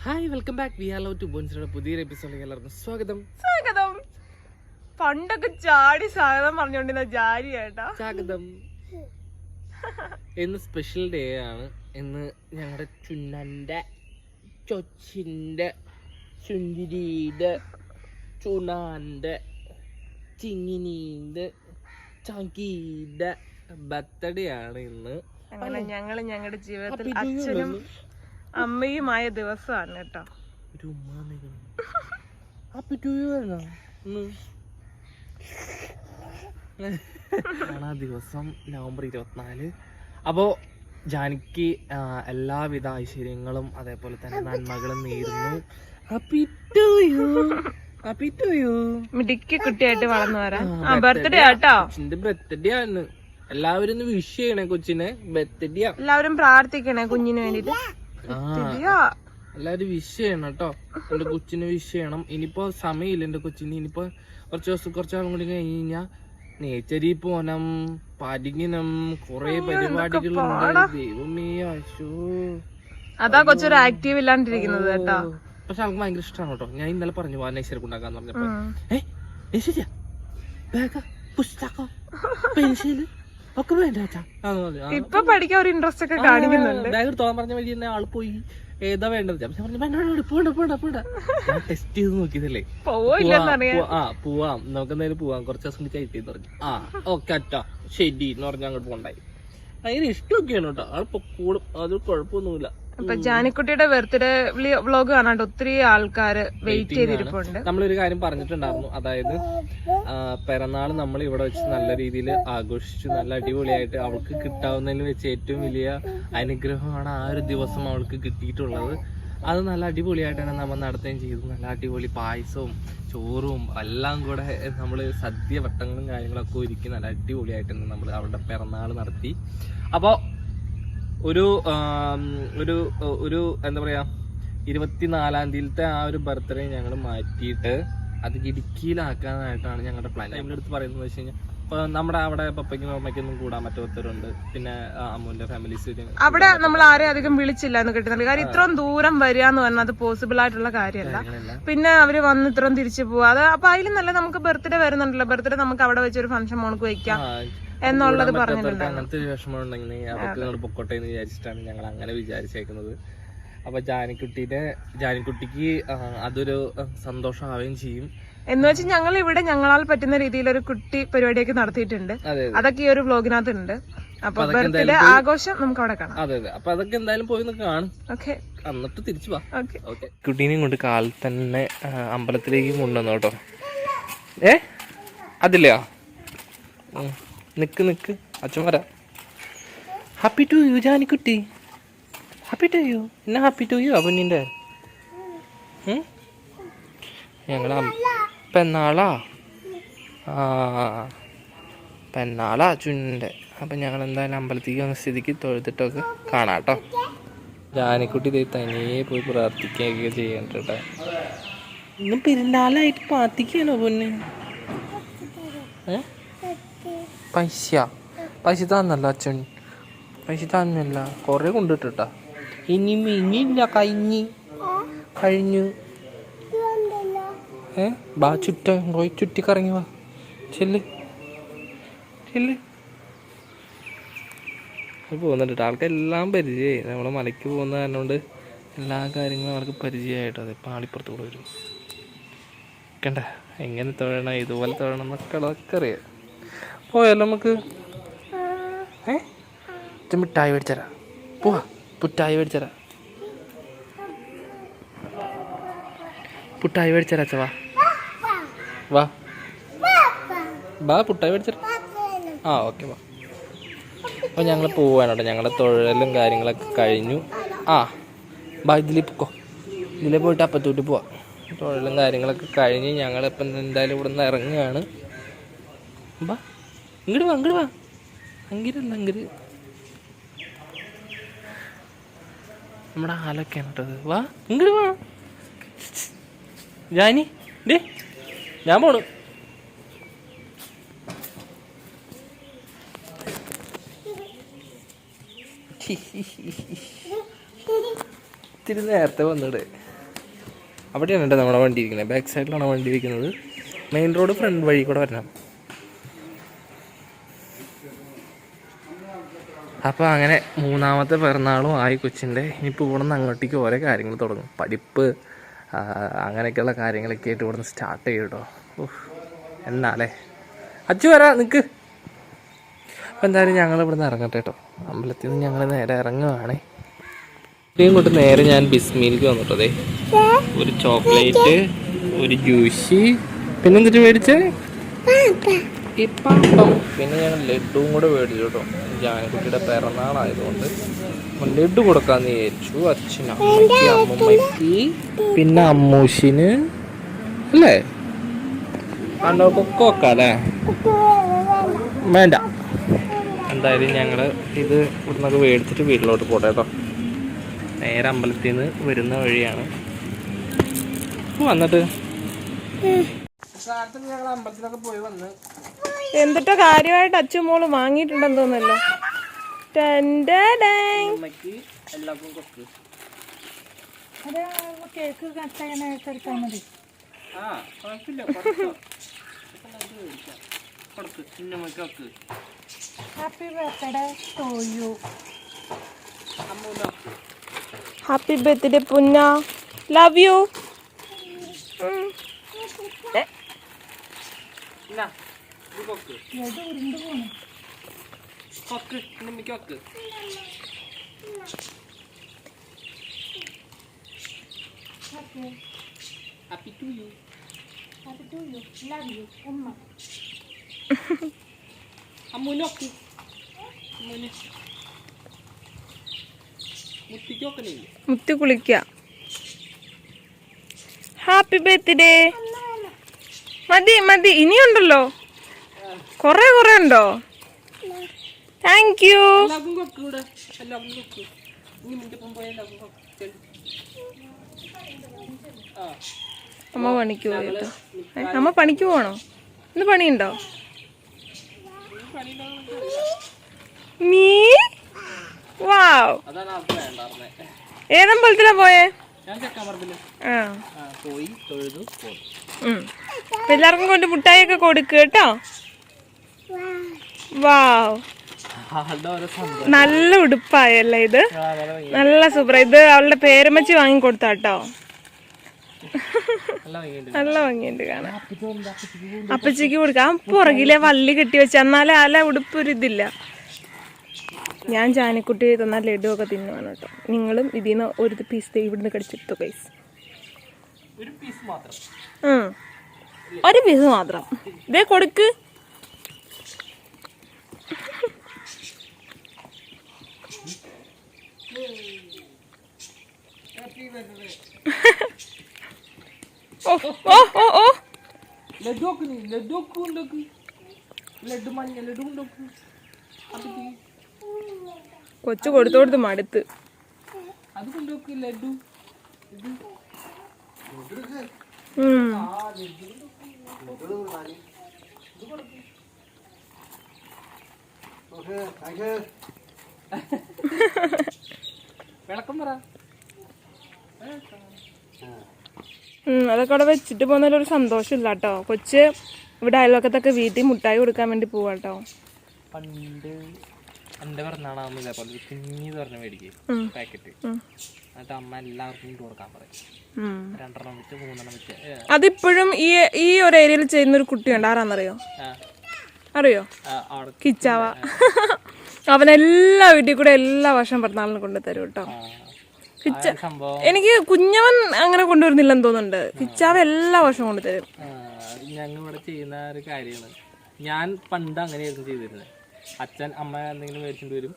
Hi welcome back. We are love to ബോൺസിയുടെ പുതിയൊരു എപ്പിസോഡിലേക്ക് എല്ലാവർക്കും സ്വാഗതം. സ്വാഗതം. പണ്ടൊക്കെ ചാടി സ്വാഗതം പറഞ്ഞോണ്ടിരുന്ന ജാരി ചേട്ടാ. സ്വാഗതം. ഇന്ന് സ്പെഷ്യൽ ഡേ ആണ്. ഇന്ന് ഞങ്ങളുടെ ചുണ്ണന്റെ, ചൊച്ചിന്റെ, ചുണ്ടിരിയുടെ, ചുണാന്റെ, ചിങ്ങിനീന്റെ, ചങ്കീന്റെ ബർത്ത്ഡേ ആണ് ഇന്ന്. അങ്ങനെ ഞങ്ങളുടെ ജീവിതത്തിൽ അച്ഛനും അമ്മയുമായ ദിവസമാണ് കേട്ടോ. ആ ദിവസം നവംബർ 24. അപ്പോ ജാനിക്ക് എല്ലാവിധ ഐശ്വര്യങ്ങളും അതേപോലെ തന്നെ നന്മകളും നേരുന്നു. മിടുക്കി കുട്ടിയായിട്ട് വളർന്നു വരാൻ. ബർത്ത്ഡേ ആട്ടോ. ബർത്ത്ഡേ ആണ്. എല്ലാവരും വിഷ് ചെയ്യണേ കൊച്ചിനെ. ബർത്ത്ഡേ എല്ലാവരും പ്രാർത്ഥിക്കണേ കുഞ്ഞിന് വേണ്ടിട്ട്. എല്ലാരും വിഷ് ചെയ്യണം കേട്ടോ. എന്റെ കൊച്ചിന് വിഷ് ചെയ്യണം. ഇനിയിപ്പോ സമയമില്ല എന്റെ കൊച്ചിന്. ഇനിയിപ്പോ കുറച്ചാളും കൂടി കഴിഞ്ഞ് കഴിഞ്ഞാ നേച്ചറിൽ പോണം, പഠിക്കണം, കൊറേ പരിപാടികളുണ്ട്. ദൈവമേ അശോ, അതാ കൊച്ചൊരു ആക്റ്റീവ് ഇല്ലാണ്ടിരിക്കുന്നത് കേട്ടോ. പക്ഷെ അവൾക്ക് ഭയങ്കര ഇഷ്ടമാണ് കേട്ടോ. ഞാൻ ഇന്നലെ പറഞ്ഞു പോവാൻ നേച്ചർക്ക് ഉണ്ടാക്കാന്ന് പറഞ്ഞപ്പോ പുസ്തകം പെൻസില് ഒക്കെ വേണ്ട. ഇപ്പൊ പഠിക്കാൻ ഒരു ഇൻട്രസ്റ്റ് ഒക്കെ കാണിക്കുന്നുണ്ട്. ബാഗ് എടുത്തോളാൻ പറഞ്ഞ വഴി തന്നെ ആള് പോയി ഏതാ വേണ്ടത്. ടെസ്റ്റ് ചെയ്ത് നോക്കിയതല്ലേ. പോവാം, നമുക്ക് എന്തായാലും പോവാം, കുറച്ച് ദിവസം കഴിച്ചെന്ന് പറഞ്ഞു. ഓക്കെ അറ്റാ ശരി എന്ന് പറഞ്ഞ അങ്ങോട്ട് പോണ്ടായി. ഭയങ്കര ഇഷ്ടമൊക്കെയാണ് കേട്ടോ. ആൾ പൊക്കോളും, അത് കുഴപ്പമൊന്നുമില്ല. അപ്പൊ ജാനിക്കുട്ടിയുടെ ബർത്ത്ഡേ വ്ലോഗ് കാണാണ്ട് ഒത്തിരി ആൾക്കാര് വെയിറ്റ് ചെയ്തിരിപ്പുണ്ട്. നമ്മളൊരു കാര്യം പറഞ്ഞിട്ടുണ്ടായിരുന്നു. അതായത് പിറന്നാൾ നമ്മൾ ഇവിടെ വെച്ച് നല്ല രീതിയിൽ ആഘോഷിച്ചു, നല്ല അടിപൊളിയായിട്ട്. അവൾക്ക് കിട്ടാവുന്നതിൽ വെച്ച് ഏറ്റവും വലിയ അനുഗ്രഹമാണ് ആ ഒരു ദിവസം അവൾക്ക് കിട്ടിയിട്ടുള്ളത്. അത് നല്ല അടിപൊളിയായിട്ടാണ് നമ്മൾ നടത്തുകയും ചെയ്തു. നല്ല അടിപൊളി പായസവും ചോറും എല്ലാം കൂടെ നമ്മൾ സദ്യ വട്ടങ്ങളും കാര്യങ്ങളൊക്കെ ഒരുക്കി നല്ല അടിപൊളിയായിട്ടാണ് നമ്മൾ അവളുടെ പിറന്നാൾ നടത്തി. അപ്പോൾ ഒരു എന്താ പറയാ 24-ാം തീയതിയിലത്തെ ആ ഒരു ബർത്ത്ഡേ ഞങ്ങൾ മാറ്റിയിട്ട് അത് ഇടുക്കിയിലാക്കാനായിട്ടാണ് ഞങ്ങളുടെ പ്ലാൻ. അതിൻ്റെ അടുത്ത് പറയുന്നത് വെച്ച് കഴിഞ്ഞാൽ ഇപ്പൊ നമ്മുടെ അവിടെ പപ്പയ്ക്കും അമ്മയ്ക്കൊന്നും കൂടാൻ പറ്റാത്തവരുണ്ട്. പിന്നെ അമ്മുവിന്റെ ഫാമിലീസ് അവിടെ നമ്മൾ ആരെയും അധികം വിളിച്ചില്ല എന്ന് കിട്ടുന്നില്ല. കാര്യം ഇത്രയും ദൂരം വരിക എന്ന് പറഞ്ഞാൽ അത് പോസിബിൾ ആയിട്ടുള്ള കാര്യമല്ല. പിന്നെ അവര് വന്ന് ഇത്രയും തിരിച്ചു പോവാ. അത് അപ്പൊ അതിലും നല്ല നമുക്ക് ബർത്ത്ഡേ വരുന്നുണ്ടല്ലോ. ബർത്ത്ഡേ നമുക്ക് അവിടെ വെച്ചൊരു ഫംഗ്ഷൻ മോൾക്ക് വെക്കാം എന്നുള്ളത് പറഞ്ഞിട്ടുണ്ട്. അങ്ങനത്തെ ഒരു വിഷമം ഉണ്ടെങ്കിൽ അവർക്ക് പൊക്കോട്ടെ എന്ന് വിചാരിച്ചിട്ടാണ് ഞങ്ങൾ അങ്ങനെ വിചാരിച്ചേക്കുന്നത്. അപ്പൊ ജാനിക്കുട്ടിക്ക് അതൊരു സന്തോഷമാവുകയും ചെയ്യും എന്ന് വെച്ചാൽ ഞങ്ങൾ ഇവിടെ ഞങ്ങളാൽ പറ്റുന്ന രീതിയിൽ ഒരു കുട്ടി പരിപാടിയൊക്കെ നടത്തിയിട്ടുണ്ട്. അതൊക്കെ ഈ ഒരു വ്ലോഗിനകത്ത് ഉണ്ട്. അപ്പൊ ബർത്ത്ഡേ ആഘോഷം നമുക്ക് അവിടെ കാണാം. അതെ അതെ. അപ്പൊ അതൊക്കെ എന്തായാലും പോയി കാണും. ഓക്കെ, എന്നിട്ട് തിരിച്ചു പോവാം. കുട്ടീനെയും കൊണ്ട് കാലിൽ തന്നെ അമ്പലത്തിലേക്ക് കൊണ്ടുവന്നു കേട്ടോ. അതില്ലയോ? നിക്ക് അച്ഛൻ വരാം. ഹാപ്പി ടു യു ജാനിക്കുട്ടി. Happy to you. എന്നാ ഹാപ്പി ടു യു അപ്പനിന്റെ ഞങ്ങളാ പെന്നാളാ പെന്നാളാ ചുണ്ണിൻ്റെ. അപ്പം ഞങ്ങൾ എന്തായാലും അമ്പലത്തേക്ക് വന്ന സ്ഥിതിക്ക് തൊഴുതിട്ടൊക്കെ കാണാം കേട്ടോ. ജാനിക്കുട്ടി ഇതേ തനിയെ പോയി പ്രാർത്ഥിക്കുകയൊക്കെ ചെയ്യണ്ട കേട്ടോ. ഇന്നും പെരുന്നാളായിട്ട് പ്രാർത്ഥിക്കാനോ പൊന്നെ? പൈസ തന്നല്ല അച്ഛൻ, പൈസ തന്നല്ല. കുറേ കൊണ്ടിട്ടാ. ഇനിയില്ല, കഴിഞ്ഞു. ബാ പോയി ചുറ്റിക്കറങ്ങി വാ. ചെല്ല് പോകുന്നുണ്ട്. ആൾക്കെല്ലാം പരിചയമായി. നമ്മളെ മലയ്ക്ക് പോകുന്ന കാരണം കൊണ്ട് എല്ലാ കാര്യങ്ങളും അവർക്ക് പരിചയമായിട്ടോ. അതിപ്പോൾ ആളിപ്പുറത്ത് കൂടെ വരും. കണ്ട എങ്ങനെ തൊഴണം, ഇതുപോലെ തൊഴണം എന്നൊക്കെ അതൊക്കെ അറിയാം. പോയല്ലോ നമുക്ക്. മിഠായി മേടിച്ചരാ. പോവാ, പുട്ടായി മേടിച്ചരാ. പുട്ടായി മേടിച്ചരാ അച്ഛ. വാ പുട്ടായി മേടിച്ചരാ. ഓക്കെ വാ. അപ്പോൾ ഞങ്ങൾ പോവാനോട്ടോ. ഞങ്ങളുടെ തൊഴിലും കാര്യങ്ങളൊക്കെ കഴിഞ്ഞു. ഇതിലേ പൊക്കോ. ഇതിലേ പോയിട്ട് അപ്പത്തോട്ട് പോവാം. തൊഴിലും കാര്യങ്ങളൊക്കെ കഴിഞ്ഞ് ഞങ്ങളിപ്പം എന്തായാലും ഇവിടെ നിന്ന് ഇറങ്ങുകയാണ്. ഇങ്ങോട്ട് വാ. അങ്ങോട്ട് നമ്മുടെ ആലൊക്കെയാണ് കേട്ടത്. വാ ഇങ്ങോട്ട് വാ ജാനി. ഞാൻ പോണു. ഇത്തിരി നേരത്തെ വന്നിടെ. അവിടെയാണ് കേട്ടോ നമ്മുടെ വണ്ടി ഇരിക്കുന്നത്. ബാക്ക് സൈഡിലാണ് വണ്ടി ഇരിക്കുന്നത്. മെയിൻ റോഡ് ഫ്രണ്ട് വഴി കൂടെ വരണം. അപ്പോൾ അങ്ങനെ മൂന്നാമത്തെ പിറന്നാളും ആയി കൊച്ചിൻ്റെ. ഇനിയിപ്പോൾ ഇവിടെ നിന്ന് അങ്ങോട്ടേക്ക് ഓരോ കാര്യങ്ങൾ തുടങ്ങും. പഠിപ്പ് അങ്ങനെയൊക്കെയുള്ള കാര്യങ്ങളൊക്കെ ആയിട്ട് ഇവിടെ നിന്ന് സ്റ്റാർട്ട് ചെയ്യും കേട്ടോ. എന്നാലേ അച്ചു വരാ നിൽക്ക്. അപ്പോൾ എന്തായാലും ഞങ്ങൾ ഇവിടെ നിന്ന് ഇറങ്ങട്ടെ കേട്ടോ. അമ്പലത്തിൽ നിന്ന് ഞങ്ങൾ നേരെ ഇറങ്ങുവാണേ. ഇത്രയും കൊണ്ട് നേരെ ഞാൻ ബിസ്മിയിലേക്ക് വന്നിട്ടതേ. ഒരു ചോക്ലേറ്റ്, ഒരു ജ്യൂസ്, പിന്നെ എന്നിട്ട് മേടിച്ചേ ഇപ്പം. പിന്നെ ഞങ്ങൾ ലഡുവും കൂടെ മേടിച്ചു കേട്ടോ. ജാനകുട്ടിയുടെ പിറന്നാളായതുകൊണ്ട് ലഡു കൊടുക്കാന്ന് വിചാരിച്ചു. അച്ഛന്, അമ്മയ്ക്ക്, അമ്മമ്മയ്ക്ക്, പിന്നെ അമ്മൂഷിന് അല്ലേ? കണ്ടോ കൊക്കോക്ക അല്ലേ? വേണ്ട. എന്തായാലും ഞങ്ങൾ ഇത് ഇവിടുന്നൊക്കെ മേടിച്ചിട്ട് വീട്ടിലോട്ട് പോട്ടെ കേട്ടോ. നേരെ അമ്പലത്തിൽ നിന്ന് വരുന്ന വഴിയാണ്. വന്നിട്ട് ഞങ്ങൾ അമ്പലത്തിലൊക്കെ പോയി വന്ന് എന്തിട്ടോ കാര്യമായിട്ട് അച്ഛൻ മോള് വാങ്ങിയിട്ടുണ്ടെന്ന് തോന്നല്ലോ. എല്ലാവർക്കും കൊക്ക് കേക്ക് കട്ടെടുത്താൽ മതി. Happy birthday to you. Happy birthday പുന്ന, love you. Happy to you. Happy to you. Love you. Umma. അമ്മൂനൊക്കെ അമ്മൂന് മുത്തിക്കൊക്കണില്ലേ? മുത്തി കുളിക്ക. Happy birthday. മതി മതി, ഇനിയുണ്ടല്ലോ കൊറേ ഉണ്ടോ? Thank you. എല്ലാവർക്കും കൊക്ക് ഇവിടെ. എല്ലാവർക്കും കൊക്ക്. ഇനി മുറ്റപ്പം പോയ എല്ലാവർക്കും കൊക്ക്. അമ്മ പണിക്ക് പോയി കേട്ടോ. അമ്മ പണിക്ക് പോകണോ? ഇന്ന് പണിയുണ്ടോ? മീ വാവ്. ഏതമ്പലത്തിലാ പോയേ? എല്ലാവർക്കും കൊണ്ട് മുട്ടായി ഒക്കെ കൊടുക്ക് കേട്ടോ. വാവ്, നല്ല ഉടുപ്പായല്ലേ ഇത്. നല്ല സൂപ്പർ. ഇത് അവളുടെ പേരമ്മച്ചി വാങ്ങി കൊടുത്താട്ടോ. നല്ല ഭംഗിയുണ്ട് കാണാൻ. അപ്പച്ചിക്ക് കൊടുക്കാം. പുറകിലെ വള്ളി കെട്ടി വെച്ച, എന്നാലേ അല ഉടുപ്പ് ഒരു ഇതില്ല. ഞാൻ ജാനിക്കുട്ടി തന്ന ലഡു ഒക്കെ തിന്നുവാണ് കേട്ടോ. നിങ്ങളും ഇതിന്ന് ഒരു പീസ് ഇവിടുന്ന് കടിച്ചെടുത്തു ഗൈസ്. ഒരു പീസ് മാത്രം ഇതേ കൊടുക്ക്. കൊച്ചു കൊടുത്തോടുത്ത് മടുത്ത്. വിളക്കം പറ. അതൊക്കെ അവിടെ വെച്ചിട്ട് പോകുന്നതിലൊരു സന്തോഷമില്ല കേട്ടോ. കൊച്ച് ഇവിടെ അയൽവക്കത്തൊക്കെ വീട്ടിൽ മുട്ടായി കൊടുക്കാൻ വേണ്ടി പോവാട്ടോ. പണ്ട് എന്റെ പിറന്നാളാകുമ്പോ ഇതേപോലെ കുഞ്ഞിന്ന് പറഞ്ഞ മേടിക്കും പാക്കറ്റ്. എന്നിട്ട് അമ്മ എല്ലാവർക്കും കൊടുക്കാൻ പറയും. 2 വെച്ച് 3 വെച്ച്. അതിപ്പോഴും ഈ ഒരു ഏരിയയിൽ ചെയ്യുന്ന ഒരു കുട്ടിയുണ്ട്. ആരാന്നറിയോ? അറിയോ? കിച്ചാവ. അവനെല്ലാ വീട്ടിൽ കൂടെ എല്ലാ വർഷം പിറന്നാളിന് കൊണ്ടുതരും കേട്ടോ. എനിക്ക് കുഞ്ഞവൻ അങ്ങനെ കൊണ്ടുവരുന്നില്ലെന്ന് തോന്നുന്നുണ്ട്. കിച്ചാവ എല്ലാ വർഷവും കൊണ്ടുതരും. ഞങ്ങൾ ഇവിടെ ചെയ്യുന്ന ഒരു കാര്യമാണ്. ഞാൻ പണ്ട് അങ്ങനെയായിരുന്നു ചെയ്തിരുന്നത്. അച്ഛൻ അമ്മ എന്തെങ്കിലും മേടിച്ചിട്ട് വരും.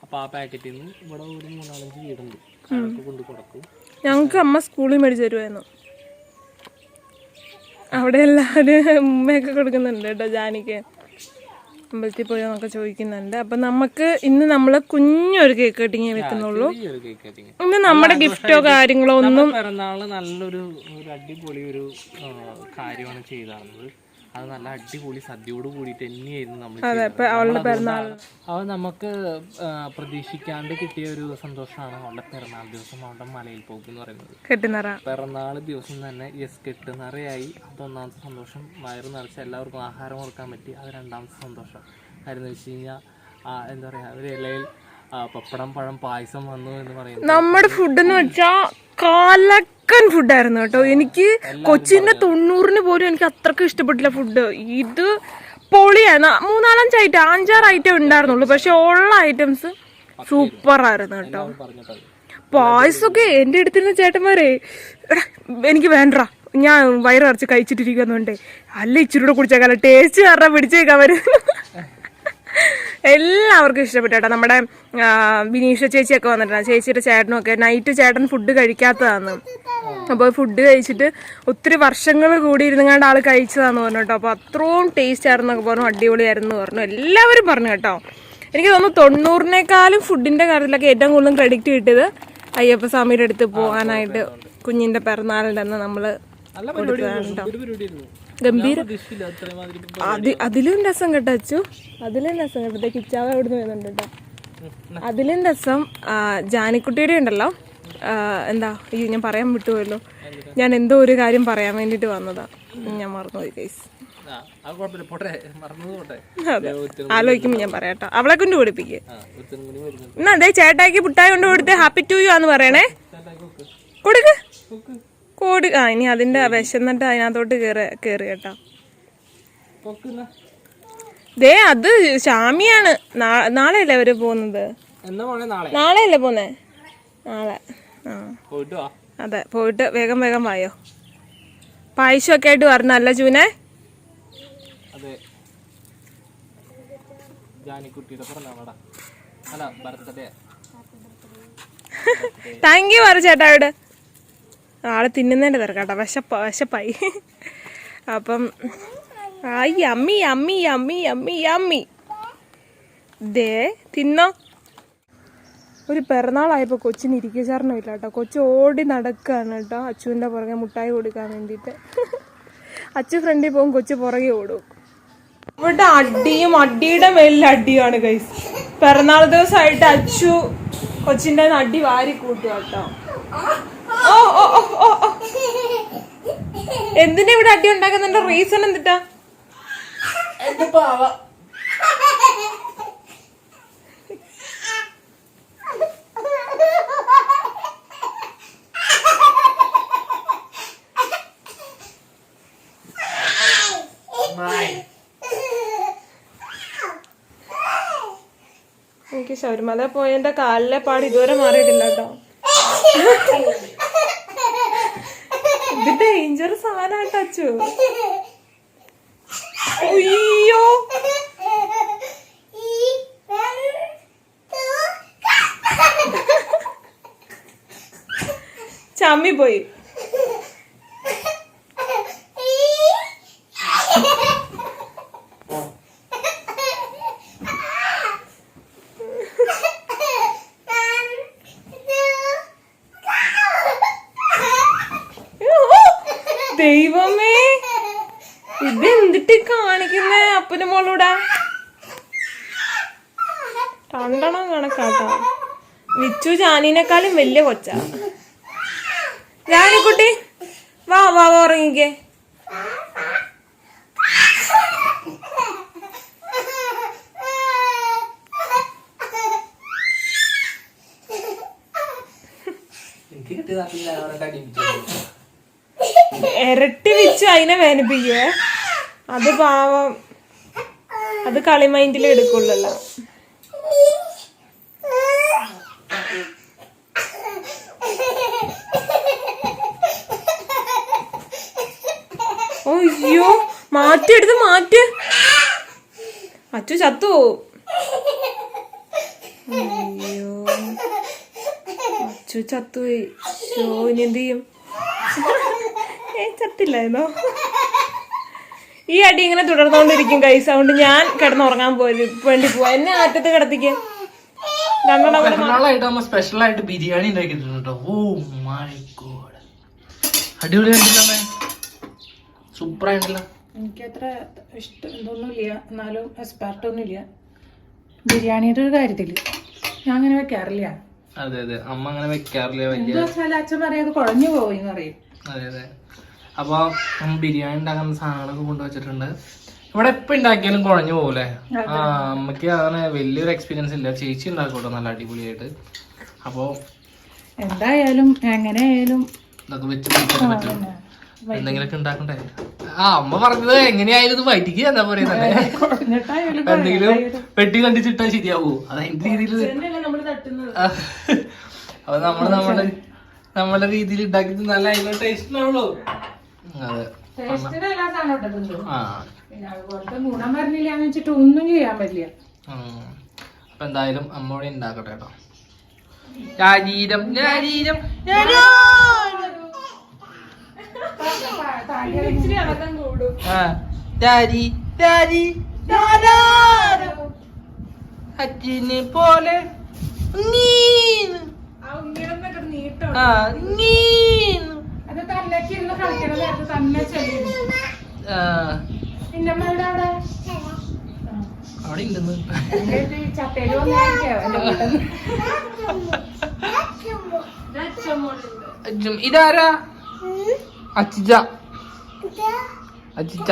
അപ്പൊ ആ പാക്കറ്റിൽ നിന്ന് ഇവിടെ ഒരു 3-4 വീടുണ്ട്, അതൊക്കെ കൊണ്ട് കൊടുക്കും. ഞങ്ങക്ക് അമ്മ സ്കൂളിൽ മേടിച്ചു തരുമായിരുന്നു. അവിടെ എല്ലാവരും ഉമ്മയൊക്കെ കൊടുക്കുന്നുണ്ട് കേട്ടോ. ജാനിക്ക് അമ്പലത്തിൽ പോയോന്നൊക്കെ ചോദിക്കുന്നുണ്ട്. അപ്പൊ നമുക്ക് ഇന്ന് നമ്മള് കുഞ്ഞൊരു കേക്ക് കട്ടിങ്ങേ വെക്കുന്നുള്ളൂ. ഇന്ന് നമ്മുടെ ഗിഫ്റ്റോ കാര്യങ്ങളോ ഒന്നും. പിറന്നാള് നല്ലൊരു അടിപൊളി ഒരു കാര്യമാണ് ചെയ്തത്. അത് നല്ല അടിപൊളി സദ്യയോട് കൂടിയിട്ട് തന്നെയായിരുന്നു നമ്മൾ അത് നമുക്ക് പ്രതീക്ഷിക്കാണ്ട് കിട്ടിയ ഒരു സന്തോഷമാണ് അവളുടെ പിറന്നാൾ ദിവസം അവളുടെ മലയിൽ പോക്ക് എന്ന് പറയുന്നത്. പിറന്നാൾ ദിവസം തന്നെ കെട്ടുനിറയായി. അതൊന്നാമത്തെ സന്തോഷം. വയറ് നിറച്ച് എല്ലാവർക്കും ആഹാരം കൊടുക്കാൻ പറ്റി. അത് രണ്ടാമത്തെ സന്തോഷം. കാര്യം എന്ന് വെച്ച് കഴിഞ്ഞാൽ എന്താ പറയാ, ഒരു ഇലയിൽ പപ്പടം പഴം പായസം വന്നു എന്ന് പറയുന്നത്. നമ്മുടെ ഫുഡ് എന്ന് വെച്ചാ കാലക്കൻ ഫുഡായിരുന്നു കേട്ടോ. എനിക്ക് കൊച്ചിന്റെ 90-ന് പോലും എനിക്ക് അത്രക്ക് ഇഷ്ടപ്പെട്ടില്ല ഫുഡ്. ഇത് പൊളിയായിരുന്നു. 5-6 ഐറ്റം ഉണ്ടായിരുന്നുള്ളൂ, പക്ഷെ ഉള്ള ഐറ്റംസ് സൂപ്പർ ആയിരുന്നു കേട്ടോ. പായസമൊക്കെ എന്റെ അടുത്തിരുന്ന ചേട്ടന്മാരെ എനിക്ക് വേണ്ട, ഞാൻ വയറിറച്ച് കഴിച്ചിട്ടിരിക്കുന്നുണ്ടേ, അല്ല ഇച്ചിരി കൂടെ കുടിച്ചേക്കാല ടേസ്റ്റ് കാരണം പിടിച്ചേക്കാൻ വരും. എല്ലാവർക്കും ഇഷ്ടപ്പെട്ടു കേട്ടോ. നമ്മുടെ വിനീഷ ചേച്ചിയൊക്കെ വന്നിട്ടുണ്ട്. ചേച്ചിയുടെ ചേട്ടനൊക്കെ നൈറ്റ് ചേട്ടൻ ഫുഡ് കഴിക്കാത്തതാണ്. അപ്പോൾ ഫുഡ് കഴിച്ചിട്ട് ഒത്തിരി വർഷങ്ങൾ കൂടി ഇരുന്നങ്ങാണ്ട് ആൾ കഴിച്ചതാന്ന് പറഞ്ഞു കേട്ടോ. അപ്പോൾ അത്രയും ടേസ്റ്റ് ആയിരുന്നൊക്കെ പറഞ്ഞു, അടിപൊളിയായിരുന്നു പറഞ്ഞു. എല്ലാവരും പറഞ്ഞു കേട്ടോ. എനിക്ക് തോന്നുന്നു 90-നേക്കാളും ഫുഡിന്റെ കാര്യത്തിലൊക്കെ ഏറ്റവും കൂടുതലും ക്രെഡിറ്റ് കിട്ടിയത് അയ്യപ്പ സ്വാമിയുടെ അടുത്ത് പോകാനായിട്ട് കുഞ്ഞിന്റെ പിറന്നാളിൻ്റെ അന്ന് നമ്മള് കൊടുത്തതാണ് കേട്ടോ. ഗംഭീര അതിലും രസം കേട്ടോ അച്ചു, അതിലും രസം കേട്ടോ. കിച്ചാവ എവിടെ നിന്ന് വരുന്നുണ്ട് കേട്ടോ. അതിലും രസം ജാനിക്കുട്ടിയുടെ ഉണ്ടല്ലോ, എന്താ അയ്യോ ഞാൻ പറയാൻ വിട്ടുപോയല്ലോ. ഞാൻ എന്തോ ഒരു കാര്യം പറയാൻ വേണ്ടിട്ട് വന്നതാ, ഞാൻ മറന്നുപോയി ഗൈസ്. അതെ, ആലോചിക്കുമ്പോ ഞാൻ പറയാട്ടോ. അവളെ കൊണ്ട് കൊടുപ്പിക്കേ എന്നാ. അതെ ചേട്ടായിക്ക് പുട്ടായി കൊണ്ട് കൊടുത്തേ ഹാപ്പി ടു യു ആന്ന് പറയണേ. കൊടുക്ക് കോടി. ഇനി അതിന്റെ വിശന്നിട്ട് അതിനകത്തോട്ട് കേറി കേട്ടോ. ദേ അത് ഷാമിയാണ്. നാളെയല്ലേ അവര് പോകുന്നത്? നാളെയല്ലേ പോന്നേ? നാളെ. അതെ, പോയിട്ട് വേഗം വായോ. പായസമൊക്കെ ആയിട്ട് വരണം അല്ല ചൂനെ? താങ്ക് യു പറ ചേട്ടായോട്. ആള് തിന്നുന്നതിന്റെ തിരക്കാട്ടോ, വിശപ്പായി. അപ്പം അമ്മി അമ്മി അമ്മി അമ്മി അമ്മി ദേ തിന്നോ. ഒരു പിറന്നാളായപ്പോൾ കൊച്ചിന് ഇരിക്കച്ചാരണം ഇല്ല കേട്ടോ. കൊച്ചു ഓടി നടക്കുകയാണ് കേട്ടോ അച്ചുവിൻ്റെ പുറകെ മുട്ടായി കൊടുക്കാൻ വേണ്ടിയിട്ട്. അച്ചു ഫ്രണ്ടിൽ പോകും, കൊച്ചു പുറകെ ഓടും. ഇവിടെ അടിയുടെ മേലിൽ അടിയാണ് ഗൈസ്. പിറന്നാൾ ദിവസമായിട്ട് അച്ചു കൊച്ചിൻ്റെ അടി വാരി കൂട്ടുക കേട്ടോ. എന്തിനാ ഇവിടെ അടി ഉണ്ടാക്കുന്നതിന്റെ റീസൺ എന്തിട്ടാ? എനിക്ക് ശബരിമല പോയതിന്റെ കാലിലെ പാട് ഇതുവരെ മാറിയിട്ടില്ല കേട്ടോ. ഇത് ഡേഞ്ചർ സാധനം ടച്ചു. അയ്യോ ചമ്മി പോയി. ദൈവമേ, ഇതെന്തിട്ട് കാണിക്കുന്നേ അപ്പനും മോളൂടാ? രണ്ടെണ്ണം കണക്കാട്ടാ. വിച്ചു ജാനിനെക്കാളും വലിയ കൊച്ചാ. ജാനിക്കുട്ടി വാ ഉറങ്ങിക്കേ. ഇരട്ടി വിച്ചു അതിനെ വേദനിപ്പിക്കുവേ. അത് പാവം, അത് കളിമൈൻഡിൽ എടുക്കുള്ളല്ലോ. അയ്യോ മാറ്റി. അച്ചു ചത്തു. അയ്യോ അച്ചു ചത്തുപോയി. ഇനി എന്ത് ചെയ്യും? ചത്തില്ലായിരുന്നോ? ഈ അടി ഇങ്ങനെ തുടർന്നുകൊണ്ടിരിക്കും കൈസ്. അതുകൊണ്ട് ഞാൻ കിടന്നുറങ്ങാൻ വേണ്ടി പോവാ. എന്നെ അറ്റത്ത് കിടത്തിക്ക്. സ്പെഷ്യൽ ആയിട്ട് ബിരിയാണി ഉണ്ടാക്കിയിട്ടുണ്ട്. ഓ മൈ ഗോഡ്, അടിപൊളിയായിട്ടില്ല? സൂപ്പർ ആയിട്ടില്ല? എനിക്കത്ര ഇഷ്ടം ഇതൊന്നുമില്ല, എന്നാലും എക്സ്പെർട്ടൊന്നുമില്ല ബിരിയാണിയുടെ ഒരു കാര്യത്തിൽ. ഞാൻ അങ്ങനെ വെക്കാറില്ല. അതെ അതെ, അമ്മ അങ്ങനെ വെക്കാറില്ല വലിയ. എന്താ വെച്ചാൽ അച്ഛൻ പറയാത് കുഴഞ്ഞു പോയി എന്ന് പറയും. അതെ അതെ. അപ്പൊ ബിരിയാണി ഉണ്ടാക്കുന്ന സാധനങ്ങളൊക്കെ കൊണ്ടുവച്ചിട്ടുണ്ട്. ഇവിടെ എപ്പോ ഉണ്ടാക്കിയാലും കുഴഞ്ഞു പോകൂലേ. ആ അമ്മക്ക് അങ്ങനെ വലിയൊരു എക്സ്പീരിയൻസ് ഇല്ല. ചേച്ചി ഉണ്ടാക്കോട്ടോ നല്ല അടിപൊളിയായിട്ട്. അപ്പൊ എന്തായാലും എങ്ങനെയായാലും ഇതൊക്കെ വെച്ച് പിടിക്കാൻ പറ്റും. എന്തെങ്കിലുമൊക്കെ ഉണ്ടാക്കണ്ടേ. ആ അമ്മ പറഞ്ഞത് എങ്ങനെയായാലും ഇത് വൈറ്റിക്ക് എന്താ പറയുന്നല്ലേ, എന്തെങ്കിലും വെട്ടി കണ്ടിച്ചിട്ടാ ശരിയാവൂ. അത് അതിന്റെ രീതിയിൽ. അപ്പൊ നമ്മളെ രീതിയിൽ ഉണ്ടാക്കിയത് നല്ല അതിന്റെ ടേസ്റ്റ് ഉണ്ടാവുള്ളൂ. അതെ. ഗുണം പറഞ്ഞില്ലാന്ന് വെച്ചിട്ട് ഒന്നും ചെയ്യാൻ പറ്റില്ല. അപ്പൊ എന്തായാലും അമ്മ ഇവിടെ ഉണ്ടാക്കട്ടെ കേട്ടോ. ശരീരം ശരീരം അച്ഛനെ പോലെ അത് തന്നേക്കിരുന്ന് കളിക്കണ നേരത്ത് തന്നെ ചെയ്യുന്നു. അവിടെ ഉണ്ടെന്ന് ചട്ടയില് വന്നിരിക്കോ. ഇതാരാ? അച്ചിച്ച അച്ചിച്ച.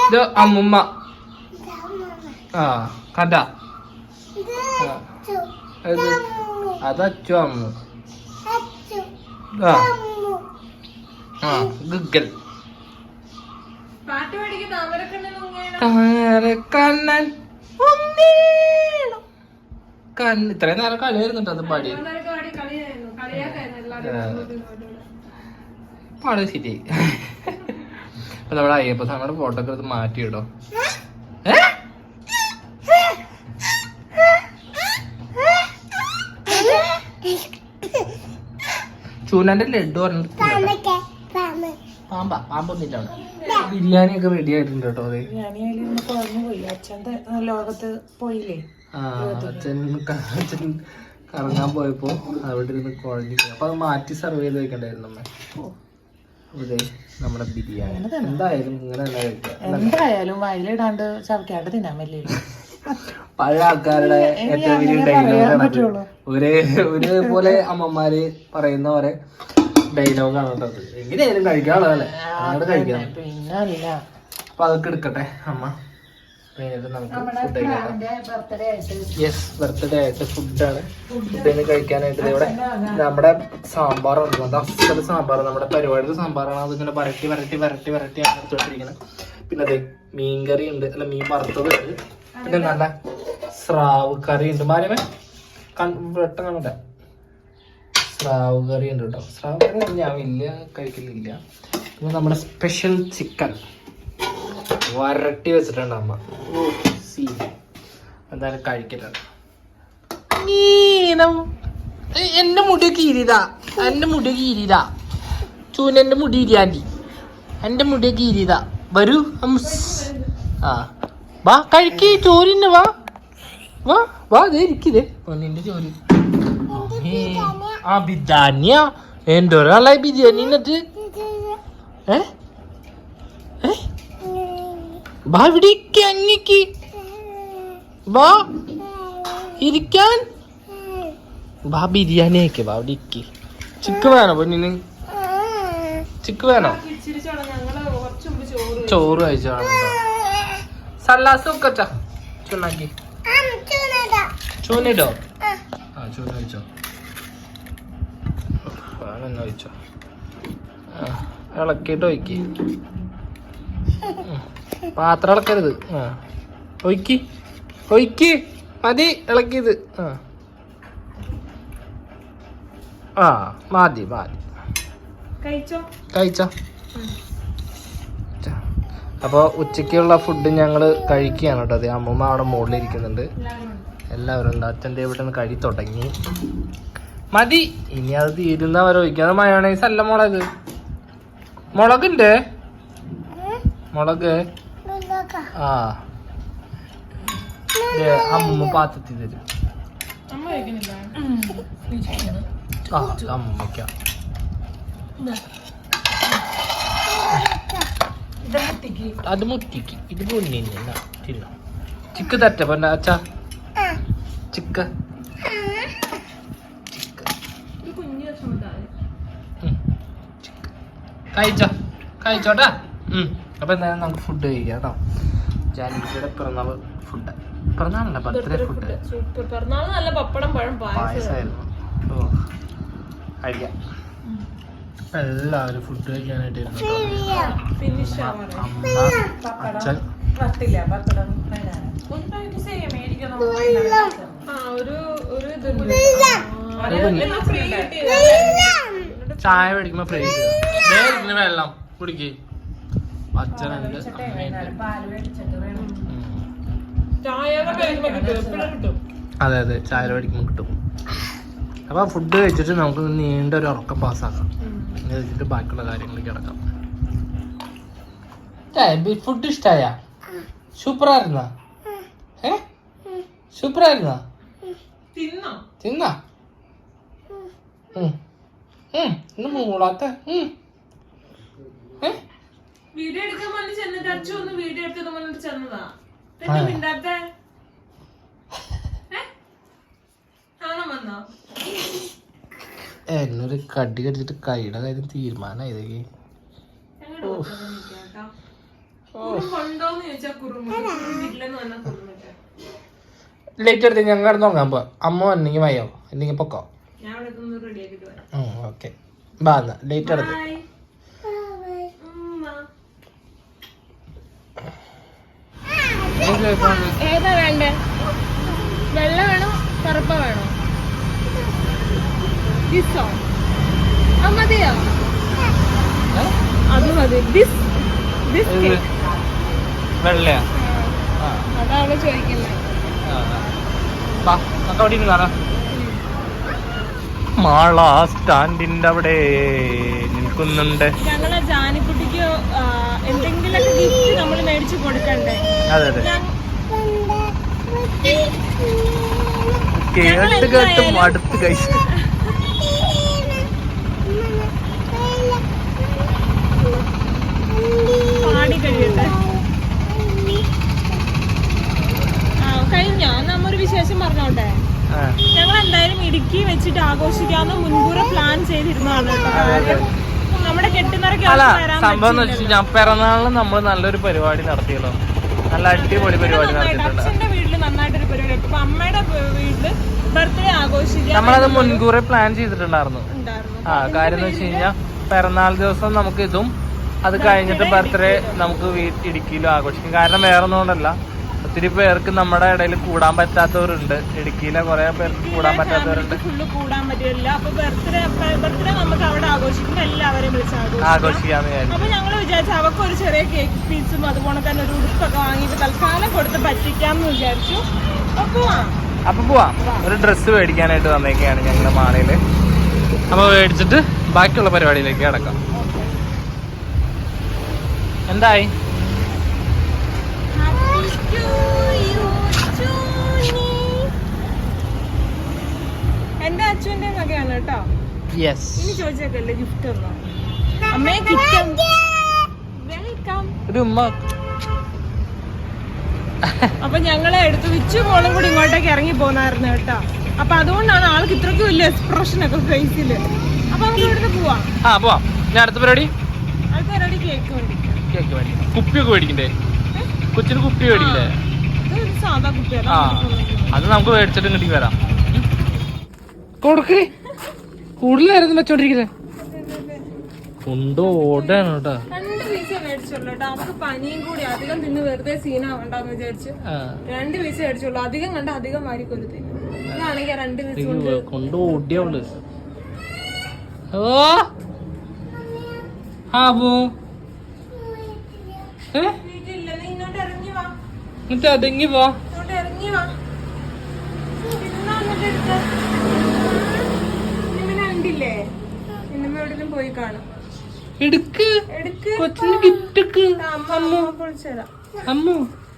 ഇത് അമ്മുമ്മ. ആ കഥ. അത് അച്ചു അമ്മു. ആ ഗുഗൽ. താരക്കണ്ണൻ ഇത്രയും നേരം കളിയായിരുന്നു അത് പാടി. പാട് ശരിയായി. അപ്പൊ നമ്മുടെ അയ്യപ്പ സ്വാമിയുടെ ഫോട്ടോ ഒക്കെ എടുത്ത് മാറ്റി ഇടോ. ചൂനന്റെ ലഡു പറഞ്ഞിട്ട് പാമ്പൊന്നില്ല. ബിരിയാണി ഒക്കെ റെഡി ആയിട്ടുണ്ട് കേട്ടോ. അതെ ലോകത്ത് പോയില്ലേ. ആ അച്ഛൻ കറങ്ങാൻ പോയപ്പോ അവിടെ ഇരുന്ന് കുഴഞ്ഞു. അപ്പൊ അത് മാറ്റി സർവ് ചെയ്ത് വെക്കണ്ടായിരുന്നു അമ്മ. അതെ നമ്മുടെ ബിരിയാണി എന്തായാലും ഇങ്ങനെ തന്നെ കഴിക്കാം. എന്തായാലും വയലിടാണ്ട് ചവക്കാണ്ട് തിന്നാൻ പറ്റില്ല. പഴയ ആൾക്കാരുടെ ഏറ്റവും വലിയ ഡയലോഗാണ്. ഒരേപോലെ അമ്മമാര് പറയുന്ന പോലെ ഡയലോഗാണ് കേട്ടത്. എങ്ങനെയായാലും കഴിക്കാനുള്ളതല്ലേ, അങ്ങോട്ട് കഴിക്കാം. പിന്നല്ല. അപ്പൊ അതൊക്കെ എടുക്കട്ടെ അമ്മ. നമുക്ക് യെസ് ബർത്ത്ഡേ ആയിട്ട് ഫുഡാണ്. ഫുഡിന് കഴിക്കാനായിട്ട് ഇവിടെ നമ്മുടെ സാമ്പാറുണ്ട്. അത് അസല് സാമ്പാർ, നമ്മുടെ പരിപാടിയുടെ സാമ്പാറാണ്. അതിങ്ങനെ വരട്ടി വരട്ടി വരട്ടി വരട്ടി എടുത്തോണ്ടിരിക്കുന്നത്. പിന്നെ അതെ മീൻകറി ഉണ്ട്, അല്ല മീൻ വറുത്തത് ഉണ്ട്. പിന്നെ നല്ല സ്രാവ് കറി ഉണ്ട്. മാരമേ വെട്ടണ സ്രാവ് കറി ഉണ്ട് കേട്ടോ. സ്രാവ് കറി ഞാൻ വലിയ കഴിക്കലില്ല. പിന്നെ നമ്മുടെ സ്പെഷ്യൽ ചിക്കൻ വരട്ടി വെച്ചിട്ടുണ്ട് അമ്മ. എന്തായാലും കഴിക്കലാണ്. എന്റെ മുടി കീരിതാ, എന്റെ മുടി കീരിതാ. ചൂനന്റെ മുടി ഇരിയാണ്ടി, എന്റെ മുടി കീരിതാ. വരൂ ആ വാ കഴിക്ക് ചോറിന്. വാ വാ വാ ദേ ഇരിക്കില്ലേ നിന്റെ ചോറ്. ആ ബിരിയാണിയാ എന്തൊരാളായി ബിരിയാണി. എന്നിട്ട് വാ ഇവിടെ അങ്ങക്ക് വാ ഇരിക്കാൻ. വാ ബിരിയാണി ആക്കി വാ ഇവിടെ ഇരിക്ക്. ചിക്ക് വേണോ പൊന്നിന്? ചിക്ക് വേണോ? ചോറ് കഴിച്ചാണോ? സല്ലാസ് വെക്കച്ചാ ചൂന്നാക്കി. ചൂന്നിടോ? ആ ചൂന്ന് കഴിച്ചോ. വേണമെന്ന് കഴിച്ചോ. ഇളക്കിയിട്ട് ഒഴിക്ക്. പാത്രം ഇളക്കരുത്. ആ ഒഴിക്ക് ഒഴിക്ക് മതി ഇളക്കിയത്. ആ മതി മതി കഴിച്ചോ. അപ്പോൾ ഉച്ചയ്ക്കുള്ള ഫുഡ് ഞങ്ങൾ കഴിക്കുകയാണ് കേട്ടോ. അതെ അമ്മൂമ്മ അവിടെ മുകളിലിരിക്കുന്നുണ്ട്. എല്ലാവരും ഉണ്ട്. അച്ഛൻ്റെ ഇവിടെ നിന്ന് കഴി തുടങ്ങി. മതി ഇനി അത് തീരുന്നവരെ ഒഴിക്കാതെ. മയോണൈസ് അല്ല മുളക്. മുളകുണ്ട് മുളക്. ആ അമ്മൂമ്മ പാത്രത്തിൽ തരും. ആ അമ്മൂമ്മയ്ക്ക. മുട്ടിക്ക്. അത് മുട്ടിക്ക് ഇത് പൊന്നില്ല തിന്നോ ചിക്ക് തറ്റ പൊന്ന അച്ഛാ ചിക്ക കഴിച്ചോട്ടാ. അപ്പൊ എന്തായാലും നമുക്ക് ഫുഡ് കഴിക്കാം കേട്ടോ. ജാനുവിയുടെ പിറന്നാൾ ഫുഡ്, പിറന്നാളല്ല ബർത്ത്ഡേ ഫുഡ്. സൂപ്പർ പിറന്നാൾ. നല്ല പപ്പടം പഴം പായസമായിരുന്നു. ഓ കഴിക്കാം. എല്ലാവരും ഫുഡ് കഴിക്കാനായിട്ട് ഇരുന്നു. ഫിനിഷ് അമ്മ, അച്ഛൻ, പത്തില്ല പപ്പടം ചായ മേടിക്കുമ്പോ ഫ്രൈ വെള്ളം കുടിക്ക്. അച്ഛനുണ്ട്, അതെ അതെ ചായ മേടിക്കുമ്പോ കിട്ടും. അപ്പൊ ഫുഡ് കഴിച്ചിട്ട് നമുക്ക് നീണ്ട ഒരു ഉറക്കം പാസ്സാക്കാം. കഴിച്ചിട്ട് ബാക്കിയുള്ള കാര്യങ്ങളിലേക്ക് കിടക്കാം. ഫുഡ് ഇഷ്ടായ? സൂപ്പറായിരുന്ന? സൂപ്പറായിരുന്ന? തിന്നാ മൂളാത്ത വീഡിയോ എടുക്കാൻ വേണ്ടി ചെന്നിട്ട് അച്ഛൻ ഒന്ന് വീഡിയോ എടുക്കാൻ വേണ്ടിട്ട് ചെന്നതാ. മിണ്ടാത്ത വന്നോ? എന്നൊരു കടി കടിച്ചിട്ട് കൈയുടെ കാര്യം തീരുമാനമായി. കൊണ്ടോന്ന് ചോദിച്ചാ കുറുമില്ലെന്ന് പറഞ്ഞാൽ കുറുമില്ല. ലേറ്റ് എടുത്ത് ഞങ്ങൾ കിടന്നുറങ്ങാൻ പോവാ. അമ്മ വന്നെങ്കിൽ വയ്യോ എന്തെങ്കിലും പൊക്കോ. ഞാൻ ഇവിടെ റെഡി ആക്കിട്ട് വരാം. ഓക്കെ ബാ എന്നാ ലേറ്റ് എടുത്ത്. ഏതാ വേണ്ടേ? വെള്ള വേണോ കറുപ്പ വേണോ? മതിയോ? അത് മതി. വെള്ളയാ? അതാണ് ചോദിക്കുന്നത്. മാള സ്റ്റാൻഡിന്റെ അവിടെ നിൽക്കുന്നുണ്ട്. ഞങ്ങളെ ജാനിക്കുട്ടിക്ക് എന്തെങ്കിലുമൊക്കെ ഗിഫ്റ്റ് നമ്മൾ മേടിച്ചു കൊടുക്കണ്ടേ? അതെ അതെ കേട്ട് കേട്ടും അടുത്ത് കഴിച്ചു. പാടി കഴിയട്ടെ. കഴിഞ്ഞോ? നമ്മൊരു വിശേഷം പറഞ്ഞോട്ടെ. ഞങ്ങൾ എന്തായാലും ഇടുക്കി വെച്ചിട്ട് ആഘോഷിക്കാന്ന് മുൻകൂർ പ്ലാൻ ചെയ്തിരുന്നതാണ് കേട്ടോ. നമ്മുടെ കെട്ടുന്നറയ്ക്ക് സംഭവം എന്ന് വെച്ചാൽ ഞാൻ പിറന്നാളിന് നമ്മൾ നല്ലൊരു പരിപാടി നടത്തിയല്ലോ. നല്ല അടിപൊളി പരിപാടി നടത്തിയിട്ടുണ്ട്. അച്ഛന്റെ വീട്ടില് നന്നായിട്ടൊരു പരിപാടി. അപ്പൊ അമ്മയുടെ വീട്ടില് ബർത്ത്ഡേ ആഘോഷിക്കാൻ നമ്മളത് മുൻകൂറെ പ്ലാൻ ചെയ്തിട്ടുണ്ടായിരുന്നു. കാര്യം എന്ന് വെച്ച് കഴിഞ്ഞാൽ പിറന്നാൾ ദിവസം നമുക്ക് ഇതും അത് കഴിഞ്ഞിട്ട് ബർത്ത്ഡേ നമുക്ക് ഇടുക്കിയിലും ആഘോഷിക്കും. കാരണം വേറെ ഒന്നുകൊണ്ടല്ല, ഒത്തിരി പേർക്ക് നമ്മുടെ ഇടയിൽ കൂടാൻ പറ്റാത്തവരുണ്ട്. ഇടുക്കിയിലെ കുറെ പേർക്ക് കൂടാൻ പറ്റാത്തവരുണ്ട്. കൂടാൻ പറ്റില്ല. അപ്പൊ ബർത്ത്ഡേ നമുക്ക് അവിടെ ആഘോഷിക്കുമ്പോൾ എല്ലാവരെയും വിളിച്ച് ആഘോഷിക്കാന്ന് വിചാരിച്ചു. അപ്പൊ ഞങ്ങൾ വിചാരിച്ചു അവർക്ക് ഒരു ചെറിയ കേക്ക് പീസും അതുപോലെ തന്നെ ഒരു ഉടുപ്പൊക്കെ വാങ്ങിയിട്ട് തൽക്കാലം കൊടുത്ത് പറ്റിക്കാന്ന് വിചാരിച്ചു. അപ്പൊ പോവാം. ഒരു ഡ്രസ്സ് മേടിക്കാനായിട്ട് വന്നേക്കാണ് ഞങ്ങളുടെ മാളയില്. അപ്പൊ മേടിച്ചിട്ട് ബാക്കിയുള്ള പരിപാടിയിലേക്ക് കിടക്കാം. എന്തായി? എന്റെ അച്ഛന്റെ വകയാണ് കേട്ടോ. യെസ്. ഇനി ചോദിച്ചേക്കല്ലേ ഗിഫ്റ്റ് ഒന്നും. അമ്മേ ഗിഫ്റ്റ് വെൽക്കം. ഒരു ഉമ്മ. അപ്പൊ ഞങ്ങളെ എടുത്ത് വിച്ചു മോളും കൂടി ഇങ്ങോട്ടേക്ക് ഇറങ്ങി പോന്നായിരുന്നു കേട്ടോ. അപ്പൊ അതുകൊണ്ടാണ് ആൾക്ക് ഇത്രയ്ക്ക് വലിയ എക്സ്പ്രഷൻ ഒക്കെ ഫേസില്. അപ്പൊ നമുക്ക് ഇവിടുന്ന് പോവാം. പോവാം. ഞാൻ അടുത്ത പരിപാടി കേക്ക് മേടിക്കാം. കേക്ക് മേടിക്കും. കുപ്പിയൊക്കെ മേടിക്കണ്ടേ? കൊച്ചിന് കുപ്പി മേടിക്കണ്ടേ? സാധാ കുപ്പിയാണ്. അത് നമുക്ക് മേടിച്ചിട്ട് ഇങ്ങോട്ടേക്ക് വരാം. കൊടുക്കേ കൂടുതലായിരുന്നു വെച്ചോണ്ടിരിക്കുന്നത്. കൊണ്ടോടാണ് കേട്ടോ. 2 പീസേ മേടിച്ചുള്ളൂ കേട്ടോ. നമുക്ക് പനിയും കൂടി അധികം തിന്ന് വെറുതെ സീനാവണ്ടെന്ന് വിചാരിച്ച് 2 പീസ് മേടിച്ചുള്ളൂ. അധികം കണ്ട അധികം വാരിക്കൊല്ലു തിന്നു. ഇതാണെങ്കിൽ 2 പീസ് കൊണ്ടോടിയവള്. ഇങ്ങോട്ട് ഇറങ്ങി വാ. എന്നിട്ട് അതെങ്ങി പോ. ഇങ്ങോട്ട് ഇറങ്ങി വാ. കണ്ടില്ലേ? ഇന്നമ്മ എവിടെയും പോയി കാണും. എടുക്ക് കൊച്ചിന് ഗിഫ്റ്റ് ഒക്കെ. അമ്മു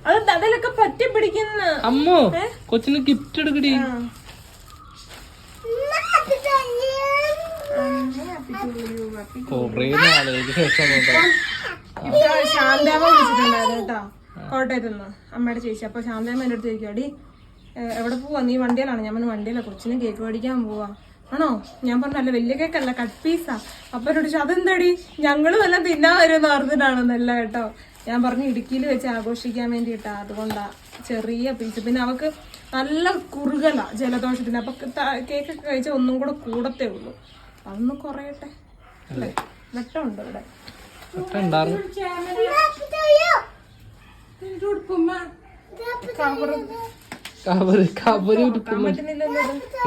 അത് അതിലൊക്കെ പറ്റി പിടിക്കുന്ന അമ്മു കൊച്ചിന് ഗിഫ്റ്റ് എടുക്കടി. കൊറേ നാളുകൾക്ക് ശേഷം ഇപ്പൊ ശാന്താമ്മ വിളിച്ചിട്ടുണ്ടായിരുന്നു കേട്ടോ, കോട്ടയത്ത് നിന്ന് അമ്മയുടെ ചേച്ചി. അപ്പൊ ശാന്താമ്മ എൻ്റെ അടുത്ത് ചോദിക്കും, അടി എവിടെ പോവാ, നീ വണ്ടിയിലാണ്? ഞാൻ പറഞ്ഞു വണ്ടിയില, കൊച്ചിന് കേക്ക് മേടിക്കാൻ പോവാ. ആണോ? ഞാൻ പറഞ്ഞല്ല, വലിയ കേക്കല്ല, കട്ട് പീസാ. അപ്പൊ എന്നോട് ചോദിച്ചു അതെന്താടി, ഞങ്ങളും എല്ലാം തിന്നാൻ വരുമെന്ന് പറഞ്ഞിട്ടാണെന്നല്ല കേട്ടോ. ഞാൻ പറഞ്ഞു ഇടുക്കിയിൽ വെച്ച് ആഘോഷിക്കാൻ വേണ്ടിയിട്ടാ, അതുകൊണ്ടാ ചെറിയ പീസ്. പിന്നെ അവക്ക് നല്ല കുറുകല ജലദോഷത്തിന്, അപ്പൊ കേക്കൊക്കെ കഴിച്ചാൽ ഒന്നും കൂടെ കൂടത്തേ ഉള്ളൂ. അതൊന്ന് കുറയട്ടെ അല്ലേ. വെട്ടമുണ്ട് ഇവിടെ.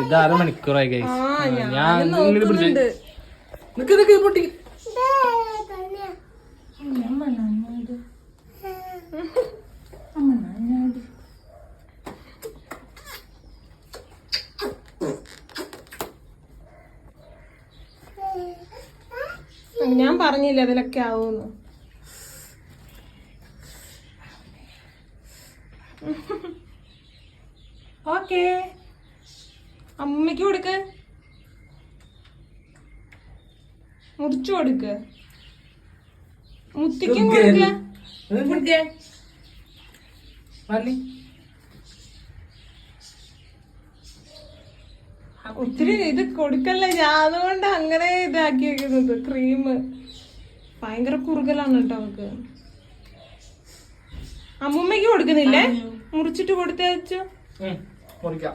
ഇത് 1/2 മണിക്കൂറായി ഗൈസ്. ഞാൻ ഞാൻ പറഞ്ഞില്ല അതിലൊക്കെ ആവുമെന്ന്. ഓക്കേ, അമ്മയ്ക്ക് കൊടുക്ക്, മുറിച്ചു കൊടുക്ക്, മുത്തിക്കും കൊടുക്ക. ഒത്തിരി ഇത് കൊടുക്കല്ലേ, ഞാൻ അതുകൊണ്ട് അങ്ങനെ ഇതാക്കി വെക്കുന്നത്. ക്രീം ഭയങ്കര കുറുകലാണ് കേട്ടോ അവക്ക്. അമ്മൂമ്മയ്ക്ക് കൊടുക്കുന്നില്ലേ? മുറിച്ചിട്ട് കൊടുത്തേച്ചു. ഓക്കെ,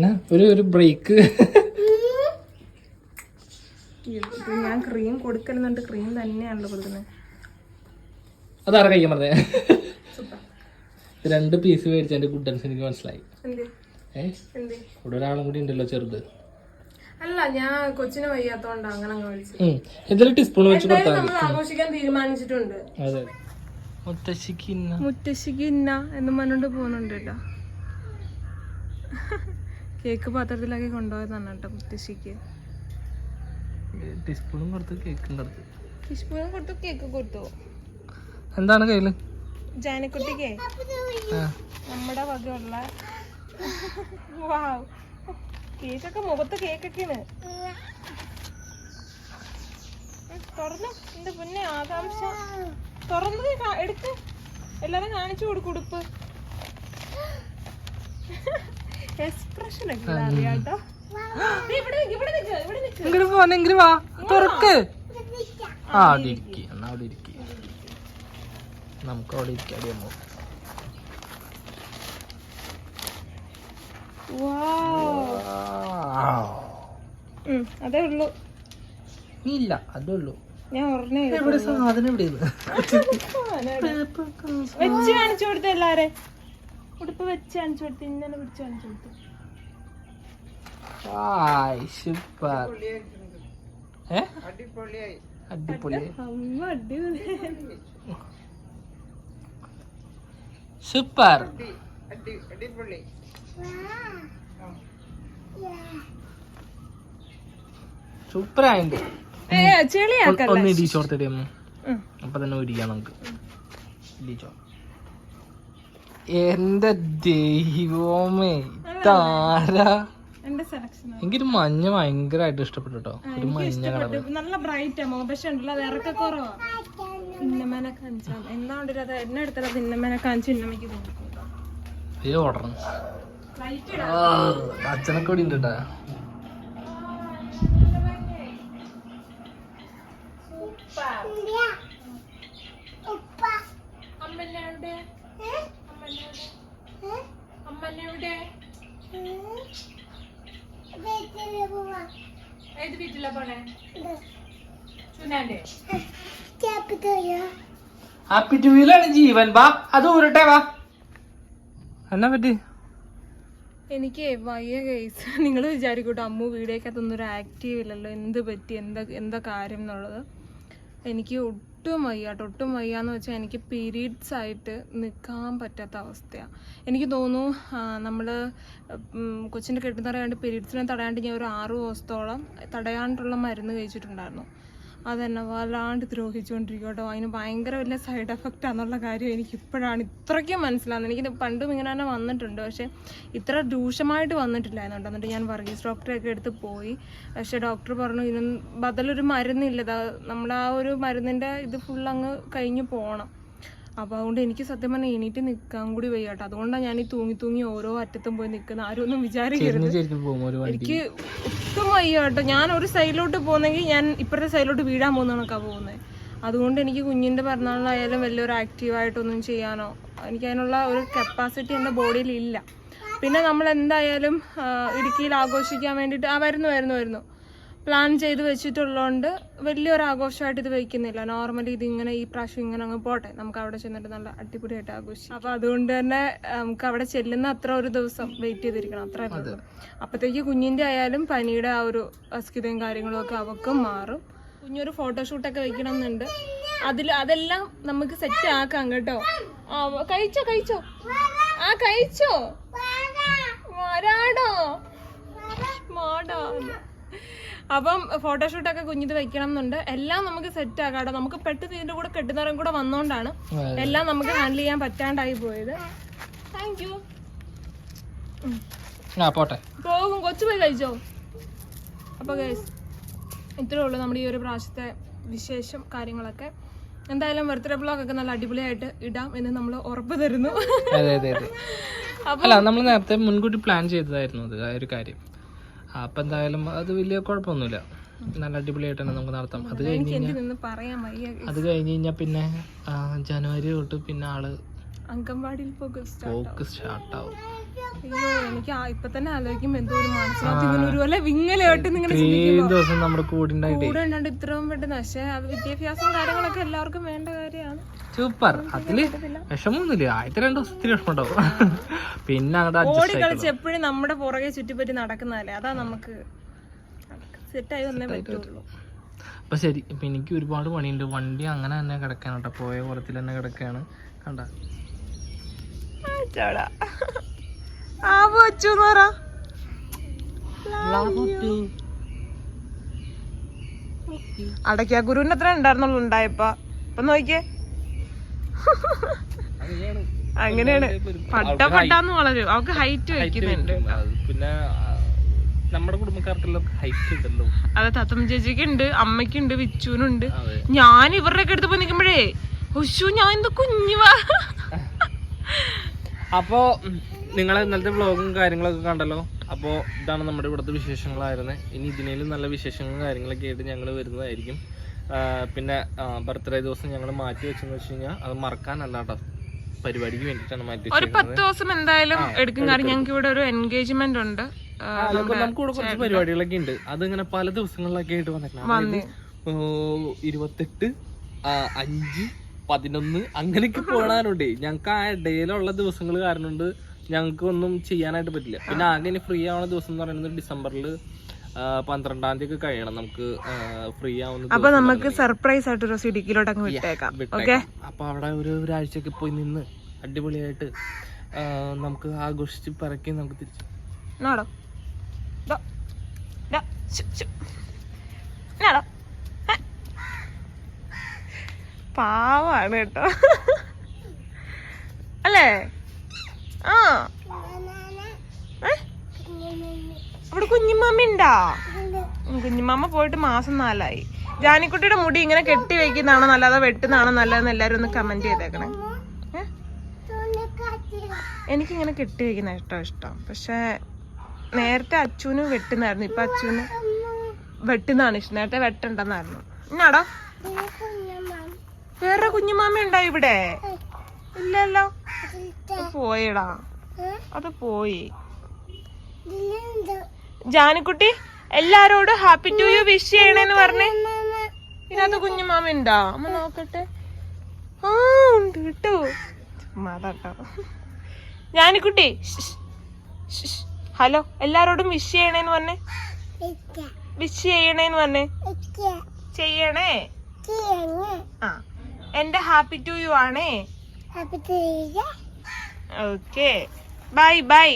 ഞാൻ ഒരു ബ്രേക്ക്. ഞാൻ ക്രീം കൊടുക്കലുന്നുണ്ട്, ക്രീം തന്നെയാണല്ലോ കൊടുക്കുന്നത്. അതാരാ കഴിക്കാൻ പറഞ്ഞേ? 2 പീസ് മേടിച്ച എന്റെ ഗുഡൻസ് എനിക്ക് മനസ്സിലായി. ഇവിടെ ഒരാളും കൂടി ഉണ്ടല്ലോ ചെറുത്. അല്ല, ഞാൻ കൊച്ചിന് വയ്യാത്തോണ്ട് അങ്ങനെ മേടിച്ചു. എന്തെങ്കിലും ടീസ്പൂൺ വെച്ച് കൊടുത്താൽ നമ്മൾ ആഘോഷിക്കാൻ തീരുമാനിച്ചിട്ടുണ്ട്. അതെ, മുത്തശ്ശിക്ക് ഇന്ന എന്നും പറഞ്ഞോണ്ട് പോകുന്നുണ്ട് കേട്ടോ. കേക്ക് പാത്രത്തിലാക്കി കൊണ്ടുപോയതാണ് കേട്ടോ മുത്തശ്ശിക്ക്. ടീസ്പൂണും കൊടുത്തു, കേക്കും കൊടുത്തു. ടീസ്പൂണും കൊടുത്തു, കേക്ക് കൊടുത്തു. എന്താണ് കയ്യില്? ജാനക്കുട്ടിക്ക് നമ്മുടെ വകയുള്ള കേക്കൊക്കെ, മുഖത്ത് കേക്കൊക്കെയാണ്. തുറന്നു എന്റെ പൊന്നെ ആകാംക്ഷ, തുറന്നത് എടുക്ക്, എല്ലാരും കാണിച്ചു കൊടുക്കും ഉടുപ്പ്. എക്സ്പ്രഷൻ ഒക്കെ അറിയാട്ടോ. നമുക്ക് അവിടെ ഇരിക്കാടിയമ്മോ. അതേ ഉള്ളൂ. ഇല്ല അതേ ഉള്ളൂ. ഞാൻ ഉടനെ സാധനം എവിടെയാണ് വെച്ച് കാണിച്ചു കൊടുത്ത, എല്ലാരെ ഉടുപ്പ് വെച്ച് കാണിച്ചു കൊടുത്ത്, ഇന്നലെ പിടിച്ച് കാണിച്ചു കൊടുത്തു. സൂപ്പർ. സൂപ്പർ ആയിട്ട് ഒന്ന് ഇടിച്ചോർത്തടി അമ്മ. അപ്പൊ തന്നെ ഇടിക്കാം നമുക്ക്. ഇടിച്ചോ. എന്റെ ദൈവമേ, താരാ. എനിക്കൊരു മഞ്ഞ ഭയങ്കരമായിട്ട് ഇഷ്ടപ്പെട്ടു കേട്ടോ. ഒരു മഞ്ഞ കളർ നല്ല ബ്രൈറ്റ് ആമോ. പക്ഷെ ഉണ്ടല്ലോ അത് ഇറക്ക കുറവാ. ഇന്നമ്മനെ കാണിച്ചാ എന്താണ്ട് എന്നെ എടുത്തത്. ഇന്നമ്മനെ കാണിച്ചു ഇന്നമ്മക്ക് തോന്നിട്ടോ. ഓടണം. അച്ഛനൊക്കെ കൂടി ഉണ്ട് കേട്ടാ. ഹാപ്പി ടു വീലാണ് ജീവൻ. വാ, അത് ഊരട്ടെ. വാ, എന്നാ പറ്റി? എനിക്ക് വയ്യ കേസ്. നിങ്ങൾ വിചാരിക്കൂട്ടോ അമ്മു വീഡിയോക്കകത്തൊന്നും ഒരു ആക്റ്റീവ് ഇല്ലല്ലോ, എന്ത് പറ്റി, എന്താ കാര്യം എന്നുള്ളത്. എനിക്ക് ഒട്ടും വയ്യാട്ടോ, ഒട്ടും വയ്യാന്ന് വെച്ചാൽ എനിക്ക് പീരീഡ്സ് ആയിട്ട് നിൽക്കാൻ പറ്റാത്ത അവസ്ഥയാണ്. എനിക്ക് തോന്നുന്നു നമ്മൾ കൊച്ചിൻ്റെ കെട്ടുന്നറിയാണ്ട് പീരീഡ്സിനെ തടയാണ്ട് ഞാൻ ഒരു 6 ദിവസത്തോളം തടയാണ്ടുള്ള മരുന്ന് കഴിച്ചിട്ടുണ്ടായിരുന്നു. അതെന്നെ വല്ലാണ്ട് ദ്രോഹിച്ചുകൊണ്ടിരിക്കും കേട്ടോ. അതിന് ഭയങ്കര വലിയ സൈഡ് എഫക്റ്റ് ആണെന്നുള്ള കാര്യം എനിക്ക് ഇപ്പോഴാണ് ഇത്രയ്ക്കും മനസ്സിലാകുന്നത്. എനിക്ക് പണ്ടും ഇങ്ങനെ തന്നെ വന്നിട്ടുണ്ട്, പക്ഷേ ഇത്ര രൂക്ഷമായിട്ട് വന്നിട്ടില്ലായിരുന്നു കേട്ടോ. എന്നിട്ട് ഞാൻ വർഗീസ് ഡോക്ടറെയൊക്കെ എടുത്ത് പോയി. പക്ഷേ ഡോക്ടർ പറഞ്ഞു ഇതിന് ബദലൊരു മരുന്നില്ല, നമ്മുടെ ആ ഒരു മരുന്നിൻ്റെ ഇത് ഫുൾ അങ്ങ് കഴിഞ്ഞ് പോകണം. അപ്പോൾ അതുകൊണ്ട് എനിക്ക് സത്യം പറഞ്ഞാൽ എണീറ്റ് നിൽക്കാൻ കൂടി വയ്യ കേട്ടോ. അതുകൊണ്ടാണ് ഞാൻ ഈ തൂങ്ങി ഓരോ അറ്റത്തും പോയി നിൽക്കുന്നത്. ആരും ഒന്നും വിചാരിക്കരുത്, എനിക്ക് ഒട്ടും വയ്യ കേട്ടോ. ഞാൻ ഒരു സൈഡിലോട്ട് പോകുന്നെങ്കിൽ ഞാൻ ഇപ്പുറത്തെ സൈഡിലോട്ട് വീഴാൻ പോകുന്നതൊക്കെയാണ് പോകുന്നത്. അതുകൊണ്ട് എനിക്ക് കുഞ്ഞിൻ്റെ പിറന്നാളിലായാലും വലിയൊരു ആക്റ്റീവായിട്ടൊന്നും ചെയ്യാനോ എനിക്ക് അതിനുള്ള ഒരു കപ്പാസിറ്റി എൻ്റെ ബോഡിയിൽ ഇല്ല. പിന്നെ നമ്മൾ എന്തായാലും ഇടുക്കിയിൽ ആഘോഷിക്കാൻ വേണ്ടിയിട്ട് വരുന്നു പ്ലാൻ ചെയ്ത് വെച്ചിട്ടുള്ളതുകൊണ്ട് വലിയൊരു ആഘോഷമായിട്ട് ഇത് വയ്ക്കുന്നില്ല. നോർമലി ഇതിങ്ങനെ ഈ പ്രാവശ്യം ഇങ്ങനെ അങ്ങ് പോട്ടെ, നമുക്ക് അവിടെ ചെന്നിട്ട് നല്ല അടിപൊളിയായിട്ട് ആഘോഷിക്കും. അപ്പോൾ അതുകൊണ്ട് തന്നെ നമുക്ക് അവിടെ ചെല്ലുന്ന അത്ര ഒരു ദിവസം വെയിറ്റ് ചെയ്തിരിക്കണം, അത്ര ദിവസം. അപ്പോഴത്തേക്ക് കുഞ്ഞിൻ്റെ ആയാലും പനിയുടെ ആ ഒരു അസ്കിതയും കാര്യങ്ങളും ഒക്കെ അവക്കും മാറും. കുഞ്ഞൊരു ഫോട്ടോഷൂട്ടൊക്കെ വെക്കണം എന്നുണ്ട്. അതെല്ലാം നമുക്ക് സെറ്റ് ആക്കാം കേട്ടോ. കഴിച്ചോ മാടാ. അപ്പം ഫോട്ടോഷൂട്ടൊക്കെ കുഞ്ഞിത് വെക്കണം എന്നുണ്ട്. എല്ലാം നമുക്ക് സെറ്റ് ആക്കാട്ടോ. നമുക്ക് പെട്ടെന്ന് ഇതിന്റെ കൂടെ കെട്ടുന്നവരും കൂടെ വന്നോണ്ടാണ് എല്ലാം നമുക്ക് ഹാൻഡിൽ ചെയ്യാൻ പറ്റാണ്ടായി പോയത്. Thank you. പോകും, കൊച്ചു പോയി കഴിച്ചോ. അപ്പൊ ഗൈസ് ഇത്രേ ഉള്ളൂ നമ്മുടെ ഈ ഒരു പ്രാവശ്യത്തെ വിശേഷം കാര്യങ്ങളൊക്കെ. എന്തായാലും ബർത്ത്ഡേ ബ്ലോഗ് ഒക്കെ നല്ല അടിപൊളിയായിട്ട് ഇടാം എന്ന് നമ്മൾ ഉറപ്പ് തരുന്നു. അല്ല, നമ്മൾ നേരത്തെ മുൻകൂട്ടി പ്ലാൻ ചെയ്തതായിരുന്നു അത് ആ ഒരു കാര്യം. അപ്പൊ എന്തായാലും അത് വലിയ കുഴപ്പമൊന്നുമില്ല, നല്ല അടിപൊളിയായിട്ട് തന്നെ നമുക്ക് നടത്താം. അത് കഴിഞ്ഞ് കഴിഞ്ഞാൽ പിന്നെ ജനുവരി തൊട്ട് പിന്നെ ആള് അംഗൻവാടിയിൽ പോക്ക് സ്റ്റാർട്ടാവും. എനിക്ക് ഇപ്പൊ തന്നെ ആലോചിക്കുമ്പോ എന്തോ ഒരു മനസ്സിലാക്കി ദിവസം നമ്മുടെ കൂടെ ഇത്രയും പെട്ടെന്ന്. പക്ഷെ അത് വിദ്യാഭ്യാസം കാര്യങ്ങളൊക്കെ എല്ലാവർക്കും വേണ്ട കാര്യമാണ്. സൂപ്പർ, അതില് വിഷമൊന്നുമില്ല. ആദ്യത്തെ 2 ദിവസത്തിന് വിഷമമുണ്ടാവും, പിന്നെ ഓടി കളിച്ച് എപ്പോഴും നമ്മുടെ പുറകെ ചുറ്റിപ്പറ്റി നടക്കുന്നതല്ലേ, അതാ നമുക്ക് സെറ്റായി വന്നേ പറ്റുള്ളൂ. അപ്പൊ ശരി, ഇപ്പൊ എനിക്ക് ഒരുപാട് പണിയുണ്ട്. വണ്ടി അങ്ങനെ തന്നെ കിടക്കാണ് കേട്ടോ, പോയ കുളത്തിൽ തന്നെ കിടക്കാണ്. കണ്ട അടയ്ക്ക ഗുരുവിന്റെ അത്ര ഉണ്ടായിരുന്നുള്ളൂ ഉണ്ടായപ്പ. ഇപ്പൊ നോക്കിയേ, അങ്ങനെയാണ് പട്ടാന്ന് വളരും. അവക്ക് ഹൈറ്റ് വെക്കുന്നുണ്ട്. പിന്നെ നമ്മുടെ കുടുംബക്കാർക്കെല്ലാം ഹൈറ്റ് ഉണ്ടല്ലോ. അതെ, തത്തമ്മ ചേച്ചിക്കുണ്ട്, അമ്മയ്ക്കുണ്ട്, വിച്ചുവിനുണ്ട്. ഞാൻ ഇവരുടെ ഒക്കെ എടുത്ത് പോയി നിൽക്കുമ്പോഴേ ഞാൻ എന്താ കുഞ്ഞുവാ. അപ്പോ നിങ്ങളെ ഇന്നലത്തെ വ്ളോഗും കാര്യങ്ങളൊക്കെ കണ്ടല്ലോ. അപ്പോൾ ഇതാണ് നമ്മുടെ ഇവിടുത്തെ വിശേഷങ്ങളായിരുന്നത്. ഇനി ഇതിനേലും നല്ല വിശേഷങ്ങളും കാര്യങ്ങളൊക്കെ ആയിട്ട് ഞങ്ങൾ വരുന്നതായിരിക്കും. പിന്നെ ബർത്ത്ഡേ ദിവസം ഞങ്ങൾ മാറ്റി വെച്ചെന്ന് വെച്ച് കഴിഞ്ഞാൽ അത് മറക്കാനല്ല കേട്ടോ, പരിപാടിക്ക് വേണ്ടിയിട്ടാണ് മാറ്റി വെച്ചത്. ഒരു 10 ദിവസം എന്തായാലും എടുക്കും. കാര്യം ഞങ്ങൾക്ക് ഇവിടെ ഒരു എൻഗേജ്മെന്റ് ഉണ്ട്. നമുക്ക് ഇവിടെ കുറച്ച് പരിപാടികളൊക്കെ ഉണ്ട്. അതിങ്ങനെ പല ദിവസങ്ങളിലൊക്കെ ആയിട്ട് വന്നിട്ടുണ്ട്. 28, 5, 11 അങ്ങനെയൊക്കെ പോകാനുണ്ട്. ഞങ്ങൾക്ക് ആ ഇടയിലുള്ള ദിവസങ്ങൾ കാരണം കൊണ്ട് ഞങ്ങൾക്ക് ഒന്നും ചെയ്യാനായിട്ട് പറ്റില്ല. പിന്നെ ആകെ ഇനി ഫ്രീ ആവുന്ന ദിവസം എന്ന് പറയുന്നത് ഡിസംബറിൽ 12-ാം തീയതി ഒക്കെ കഴിയണം നമുക്ക് ഫ്രീ ആവുന്ന. അപ്പൊ നമുക്ക് സർപ്രൈസ് ആയിട്ട് ഒരു ഇടുക്കിയിലോട്ട് അങ്ങ് വിട്ടേക്കാം. അപ്പൊ അവിടെ ഒരാഴ്ചയൊക്കെ പോയി നിന്ന് അടിപൊളിയായിട്ട് നമുക്ക് ആഘോഷിച്ച് പറക്കി നമുക്ക് തിരിച്ചു പാവാണ് കേട്ടോ അല്ലേ. ആ അവിടെ കുഞ്ഞിമാമ ഉണ്ടാ? കുഞ്ഞിമാമ പോയിട്ട് മാസം 4 ആയി. ജാനിക്കുട്ടിയുടെ മുടി ഇങ്ങനെ കെട്ടി വെക്കുന്നതാണോ നല്ലതോ വെട്ടുന്നതാണോ നല്ലതെന്ന് എല്ലാരും ഒന്ന് കമന്റ് ചെയ്തേക്കണേ. എനിക്കിങ്ങനെ കെട്ടി വെക്കുന്ന ഇഷ്ടം. പക്ഷെ നേരത്തെ അച്ചുവിന് വെട്ടുന്നായിരുന്നു, ഇപ്പൊ അച്ചുവിന് വെട്ടുന്നതാണ് ഇഷ്ടം. നേരത്തെ വെട്ടണ്ടെന്നായിരുന്നു. എന്നാടാ വേറെ കുഞ്ഞുമാമ ഉണ്ടായി ഇവിടെ? ഇല്ലല്ലോ, പോയടാ, അത് പോയി. ജാനിക്കുട്ടി എല്ലാരോടും ഹാപ്പി ടു യു വിഷ് ചെയ്യണേന്ന് പറഞ്ഞേ. ഇതിനകത്ത് കുഞ്ഞുമാമ ഉണ്ടാ? അമ്മ നോക്കട്ടെ. ആ ഉണ്ട് കേട്ടോ, ചുമ്മാതാട്ടോ. ജാനിക്കുട്ടി ഹലോ, എല്ലാരോടും വിഷ് ചെയ്യണേന്ന് പറഞ്ഞേ. വിഷ് ചെയ്യണേന്ന് പറഞ്ഞേ. ചെയ്യണേ. ആ എന്റെ ഹാപ്പി ടു യു ആണേ. Okay, bye bye.